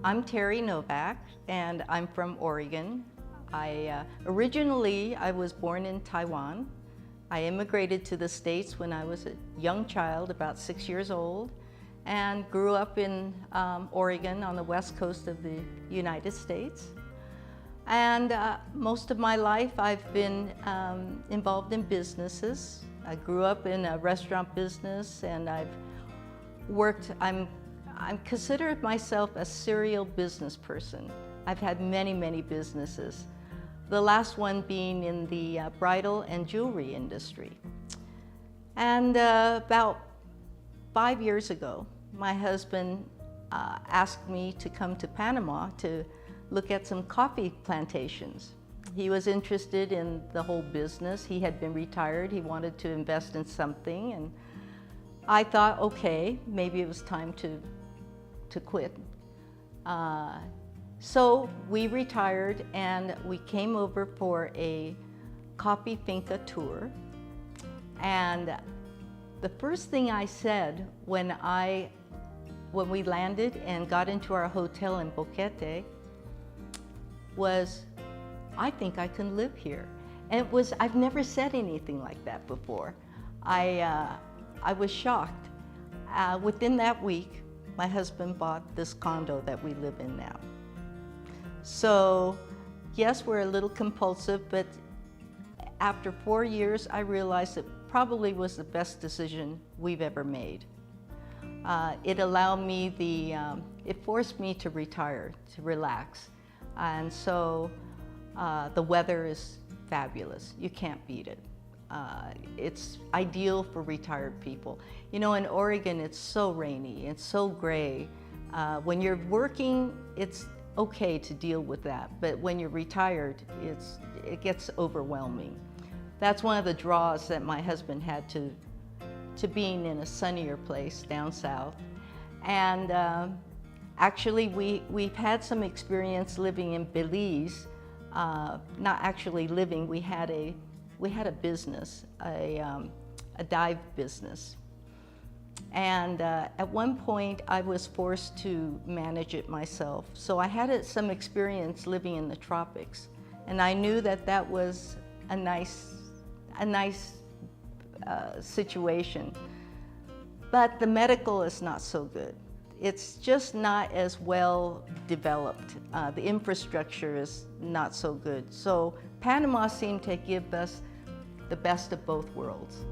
I'm Terry Novak, and I'm from Oregon. Originally, I was born in Taiwan. I immigrated to the States when I was a young child, about 6 years old, and grew up in Oregon on the west coast of the United States. And most of my life, I've been involved in businesses. I grew up in a restaurant business, and I've worked, I'm considered myself a serial business person. I've had many businesses. The last one being in the bridal and jewelry industry. And about 5 years ago, my husband asked me to come to Panama to look at some coffee plantations. He was interested in the whole business. He had been retired. He wanted to invest in something, and I thought, okay, maybe it was time to quit. So we retired and we came over for a coffee finca tour. And the first thing I said when we landed and got into our hotel in Boquete was, I think I can live here. And I've never said anything like that before. I was shocked. Within that week, my husband bought this condo that we live in now. So yes, we're a little compulsive, but after 4 years, I realized it probably was the best decision we've ever made. It allowed me it forced me to retire, to relax. And so the weather is fabulous. You can't beat it. It's ideal for retired people. You know, in Oregon, it's so rainy, it's so gray. When you're working, it's okay to deal with that, but when you're retired, it gets overwhelming. That's one of the draws that my husband had to being in a sunnier place down south. And actually, we've had some experience living in Belize. Not actually living, we had a business, a dive business. And at one point, I was forced to manage it myself. So I had some experience living in the tropics. And I knew that that was a nice situation. But the medical is not so good. It's just not as well developed. The infrastructure is not so good. So Panama seemed to give us the best of both worlds.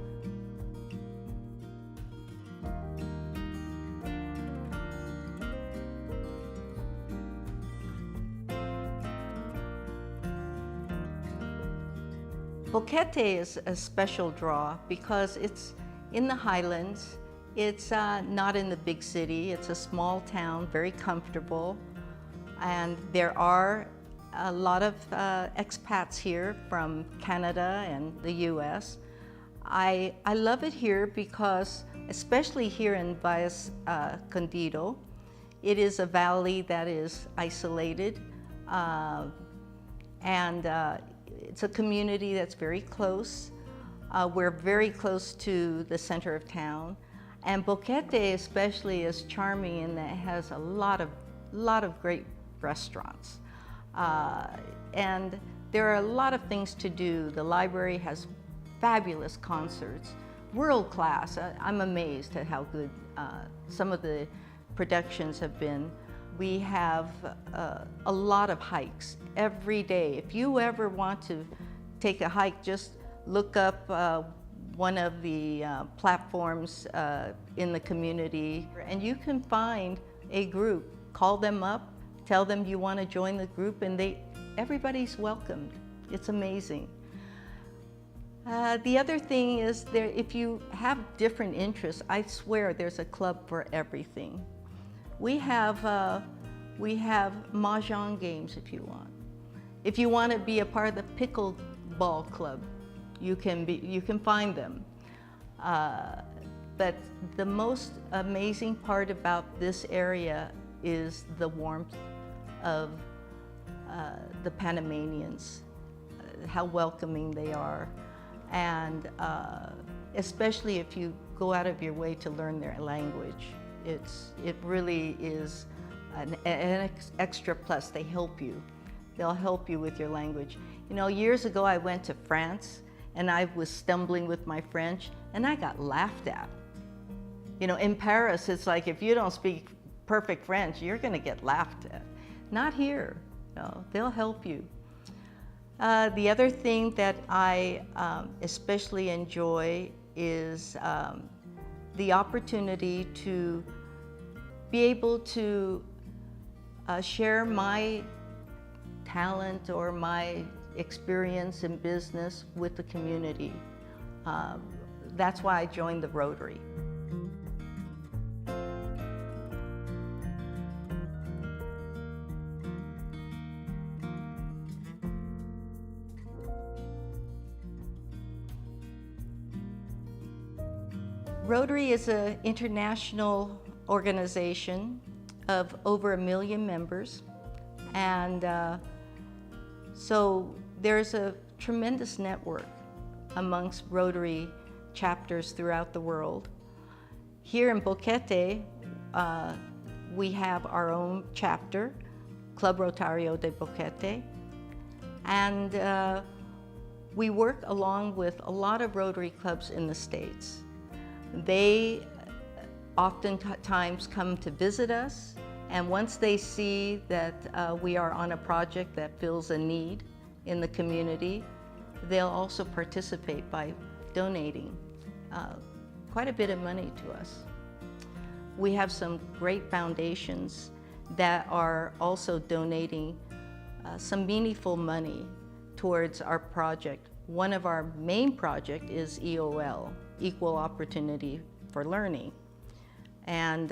Boquete is a special draw because it's in the highlands. It's not in the big city. It's a small town, very comfortable. And there are a lot of expats here from Canada and the US. I love it here because, especially here in Valles Escondido, it is a valley that is isolated. It's a community that's very close. We're very close to the center of town. And Boquete especially is charming in that it has a lot of great restaurants. And there are a lot of things to do. The library has fabulous concerts, world class. I'm amazed at how good some of the productions have been. We have a lot of hikes every day. If you ever want to take a hike, just look up one of the platforms in the community, and you can find a group. Call them up, tell them you want to join the group, and everybody's welcomed. It's amazing. The other thing is, if you have different interests, I swear there's a club for everything. We have mahjong games if you want. If you want to be a part of the pickleball club, you can find them. But the most amazing part about this area is the warmth of the Panamanians, how welcoming they are, and especially if you go out of your way to learn their language. It really is an extra plus. They help you. They'll help you with your language. You know, years ago I went to France and I was stumbling with my French and I got laughed at. You know, in Paris, it's like if you don't speak perfect French, you're going to get laughed at. Not here. No, they'll help you. The other thing that I especially enjoy is the opportunity to be able to share my talent or my experience in business with the community. That's why I joined the Rotary. Rotary is an international organization of over 1 million members, and so there's a tremendous network amongst Rotary chapters throughout the world. Here in Boquete, we have our own chapter, Club Rotario de Boquete, and we work along with a lot of Rotary clubs in the States. They oftentimes come to visit us, and once they see that we are on a project that fills a need in the community, they'll also participate by donating quite a bit of money to us. We have some great foundations that are also donating some meaningful money towards our project. One of our main projects is EOL, Equal Opportunity for Learning. And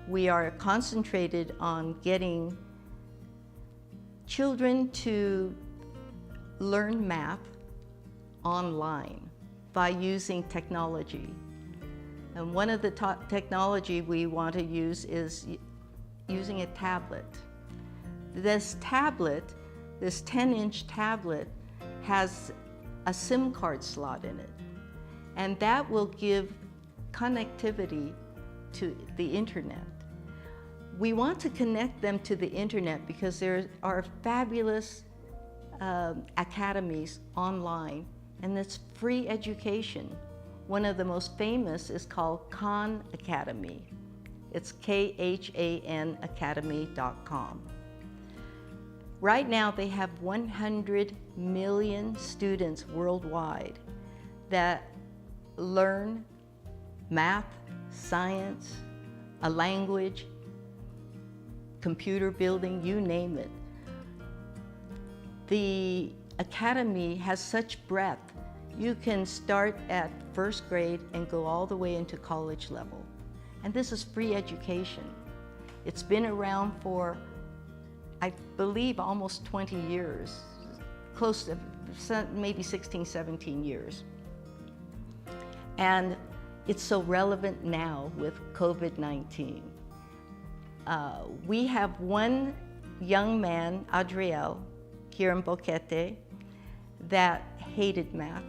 we are concentrated on getting children to learn math online by using technology. And one of the technology we want to use is using a tablet. This tablet, this 10-inch tablet, has a SIM card slot in it. And that will give connectivity to the internet. We want to connect them to the internet because there are fabulous academies online, and it's free education. One of the most famous is called Khan Academy. It's KHAN Academy.com. Right now they have 100 million students worldwide that learn math, science, a language, computer building, you name it. The academy has such breadth. You can start at first grade and go all the way into college level. And this is free education. It's been around for, I believe, almost 20 years, close to maybe 16, 17 years. And it's so relevant now with COVID-19. We have one young man, Adriel, here in Boquete, that hated math.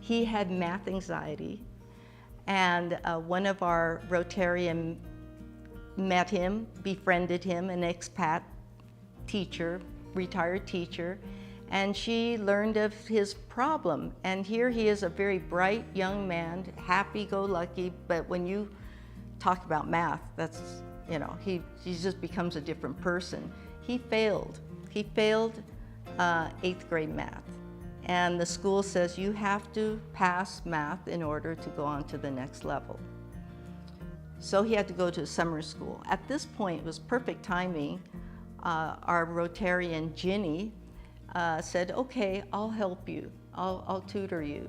He had math anxiety, and one of our Rotarian met him, befriended him, an expat teacher, retired teacher, and she learned of his problem. And here he is, a very bright young man, happy-go-lucky, but when you talk about math, that's, you know, he just becomes a different person. He failed. He failed 8th grade math. And the school says you have to pass math in order to go on to the next level. So he had to go to summer school. At this point, it was perfect timing. Our Rotarian, Ginny, said, okay, I'll help you. I'll tutor you.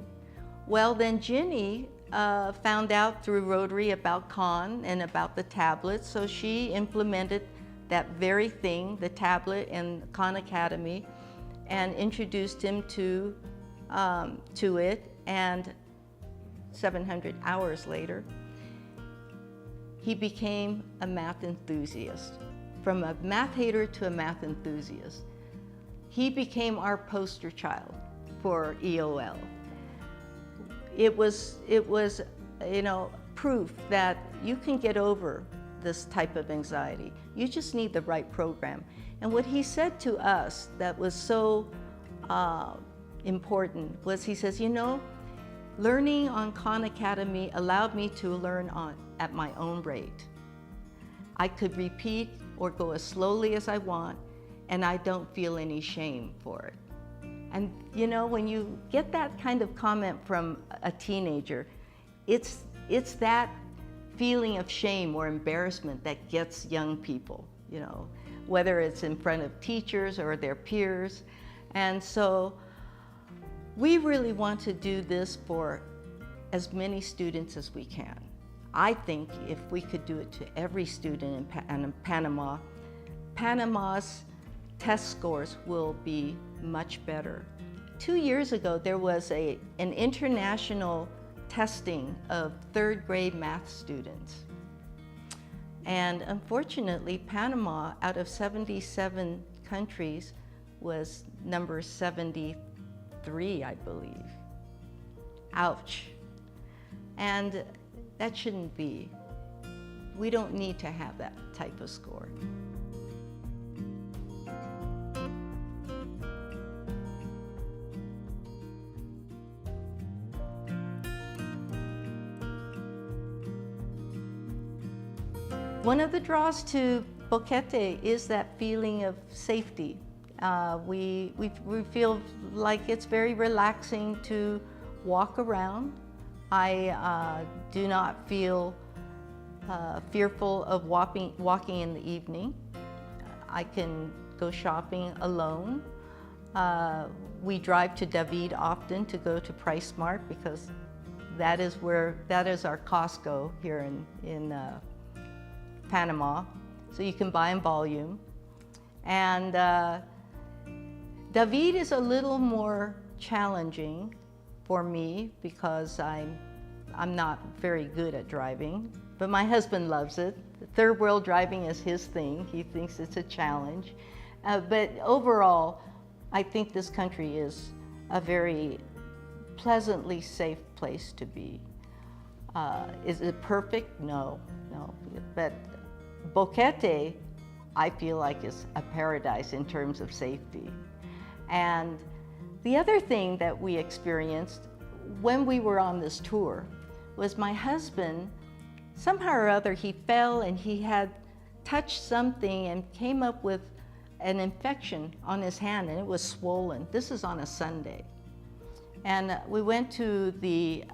Well, then Ginny found out through Rotary about Khan and about the tablet, so she implemented that very thing, the tablet in Khan Academy, and introduced him to it, and 700 hours later, he became a math enthusiast. From a math hater to a math enthusiast. He became our poster child for EOL. It was, you know, proof that you can get over this type of anxiety. You just need the right program. And what he said to us that was so important was, he says, you know, learning on Khan Academy allowed me to learn at my own rate. I could repeat or go as slowly as I want, and I don't feel any shame for it. And you know, when you get that kind of comment from a teenager, it's that feeling of shame or embarrassment that gets young people, you know, whether it's in front of teachers or their peers. And so we really want to do this for as many students as we can. I think if we could do it to every student in Panama, Panama's test scores will be much better. 2 years ago, there was an international testing of third grade math students. And unfortunately, Panama, out of 77 countries, was number 73, I believe. Ouch. And that shouldn't be. We don't need to have that type of score. One of the draws to Boquete is that feeling of safety. We feel like it's very relaxing to walk around. I do not feel fearful of walking in the evening. I can go shopping alone. We drive to David often to go to Price Mart because that is our Costco here in Panama, so you can buy in volume. And David is a little more challenging for me because I'm not very good at driving, but my husband loves it. Third world driving is his thing. He thinks it's a challenge. But overall, I think this country is a very pleasantly safe place to be. Is it perfect? No. But Boquete, I feel like, is a paradise in terms of safety. And the other thing that we experienced when we were on this tour was my husband, somehow or other, he fell and he had touched something and came up with an infection on his hand, and it was swollen. This is on a Sunday. And we went to the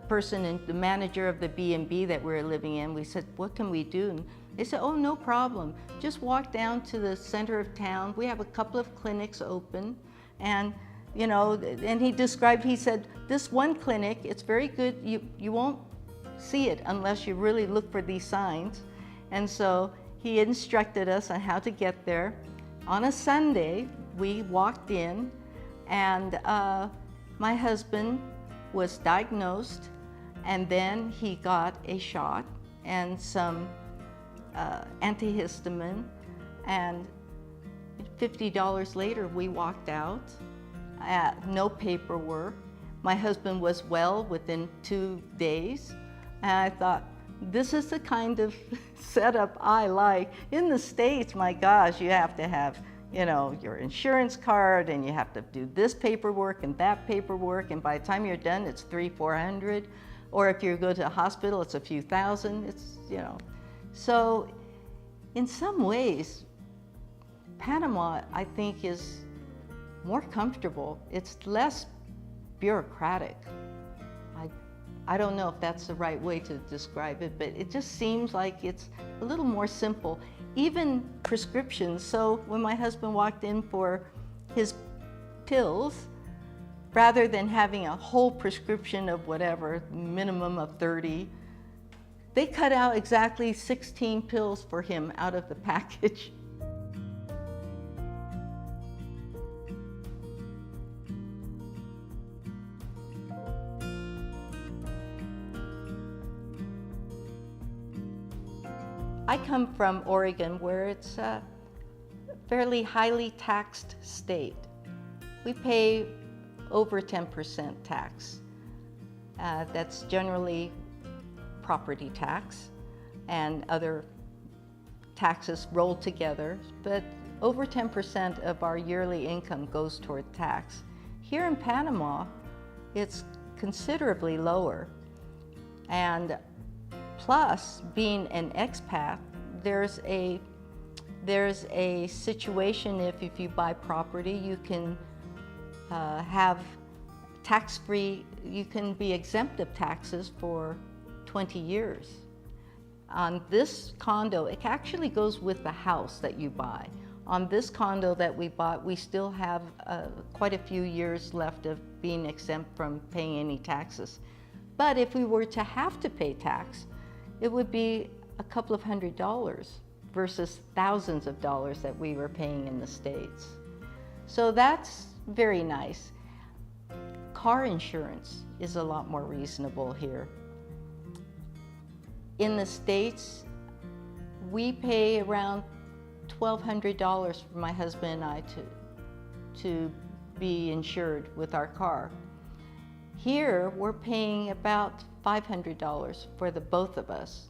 person and the manager of the B&B that we were living in. We said, what can we do? And they said, oh, no problem. Just walk down to the center of town. We have a couple of clinics open. And, you know, and he described, he said, this one clinic, it's very good. You won't see it unless you really look for these signs. And so he instructed us on how to get there. On a Sunday, we walked in, and my husband was diagnosed, and then he got a shot and some antihistamine, and $50 later we walked out. No paperwork. My husband was well within 2 days, and I thought, this is the kind of setup I like. In the States, my gosh, you have to have, you know, your insurance card, and you have to do this paperwork and that paperwork, and by the time you're done, it's $300-400. Or if you go to a hospital, it's a few thousand. It's, you know. So in some ways, Panama, I think, is more comfortable. It's less bureaucratic. I don't know if that's the right way to describe it, but it just seems like it's a little more simple. Even prescriptions. So when my husband walked in for his pills, rather than having a whole prescription of whatever, minimum of 30, they cut out exactly 16 pills for him out of the package. I come from Oregon, where it's a fairly highly taxed state. We pay over 10% tax. That's generally property tax. and other taxes rolled together, but over 10% of our yearly income goes toward tax. Here in Panama, it's considerably lower. And plus, being an expat, there's a situation if you buy property, you can have tax-free, you can be exempt of taxes for 20 years. On this condo, it actually goes with the house that you buy. On this condo that we bought, we still have quite a few years left of being exempt from paying any taxes. But if we were to have to pay tax, it would be a couple of $100s versus thousands of dollars that we were paying in the States. So that's very nice. Car insurance is a lot more reasonable here. In the States, we pay around $1,200 for my husband and I to be insured with our car. Here, we're paying about $500 for the both of us.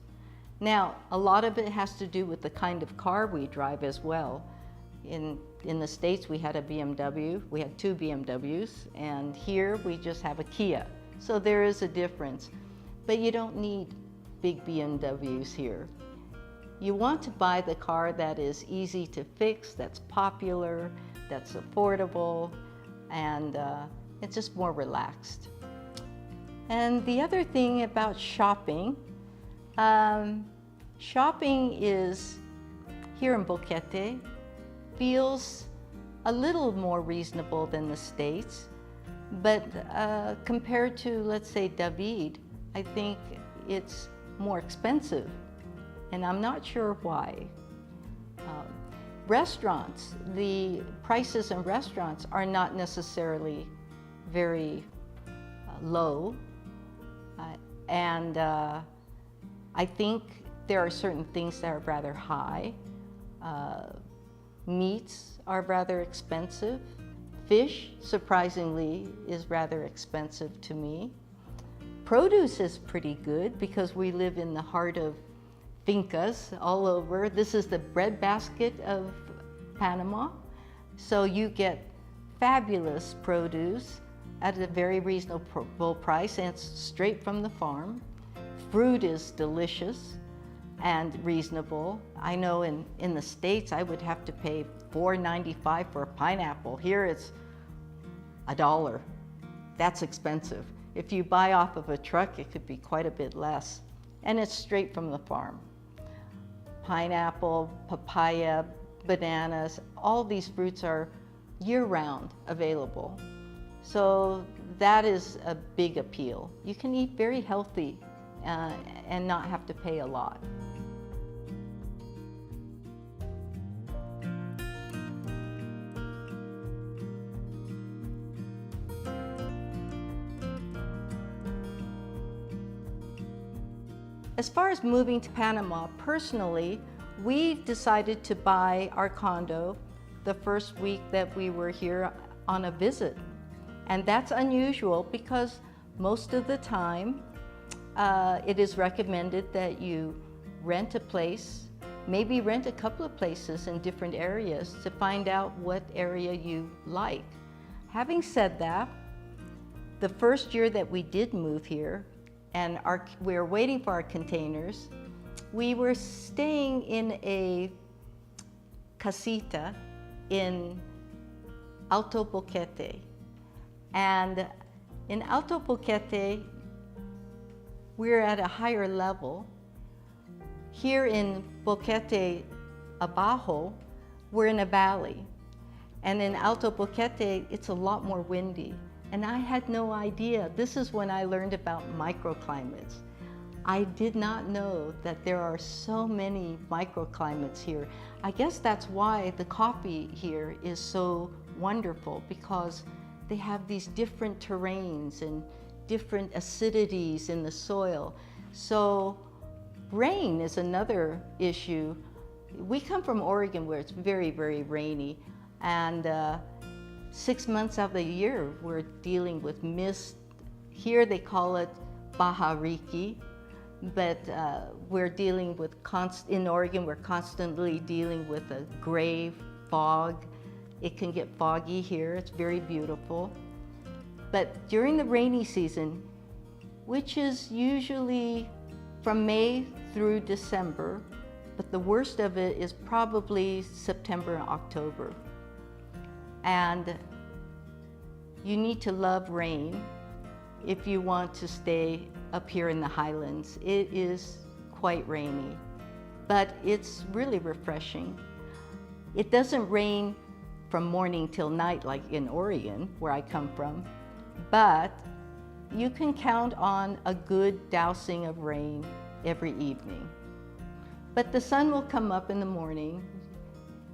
Now, a lot of it has to do with the kind of car we drive as well. In the States, we had a BMW, we had 2 BMWs, and here we just have a Kia. So there is a difference, but you don't need big BMWs here. You want to buy the car that is easy to fix, that's popular, that's affordable, and it's just more relaxed. And the other thing about shopping, shopping is, here in Boquete, feels a little more reasonable than the States, but compared to, let's say, David, I think it's more expensive, and I'm not sure why. Restaurants, the prices in restaurants are not necessarily very low, and I think there are certain things that are rather high. Meats are rather expensive. Fish, surprisingly, is rather expensive to me. Produce is pretty good because we live in the heart of fincas all over. This is the breadbasket of Panama. So you get fabulous produce at a very reasonable price, and it's straight from the farm. Fruit is delicious and reasonable. I know in the States I would have to pay $4.95 for a pineapple. Here it's $1. That's expensive. If you buy off of a truck, it could be quite a bit less. And it's straight from the farm. Pineapple, papaya, bananas, all these fruits are year-round available. So that is a big appeal. You can eat very healthy and not have to pay a lot. As far as moving to Panama, personally, we decided to buy our condo the first week that we were here on a visit. And that's unusual because most of the time it is recommended that you rent a place, maybe rent a couple of places in different areas to find out what area you like. Having said that, the first year that we did move here, and we were waiting for our containers, we were staying in a casita in Alto Boquete. And in Alto Boquete, we're at a higher level. Here in Boquete Abajo, we're in a valley. And in Alto Boquete, it's a lot more windy. And I had no idea. This is when I learned about microclimates. I did not know that there are so many microclimates here. I guess that's why the coffee here is so wonderful, because they have these different terrains and different acidities in the soil. So rain is another issue. We come from Oregon where it's very, very rainy, and 6 months out of the year we're dealing with mist. Here they call it bahariki, but we're dealing with, in Oregon, we're constantly dealing with a gray fog. It can get foggy here, it's very beautiful. But during the rainy season, which is usually from May through December, but the worst of it is probably September and October. And you need to love rain if you want to stay up here in the highlands. It is quite rainy, but it's really refreshing. It doesn't rain from morning till night like in Oregon, where I come from, but you can count on a good dousing of rain every evening. But the sun will come up in the morning.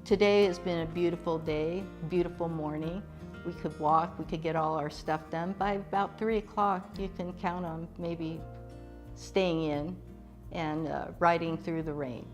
Today has been a beautiful day, beautiful morning. We could walk, we could get all our stuff done. By about 3 o'clock, you can count on maybe staying in and riding through the rain.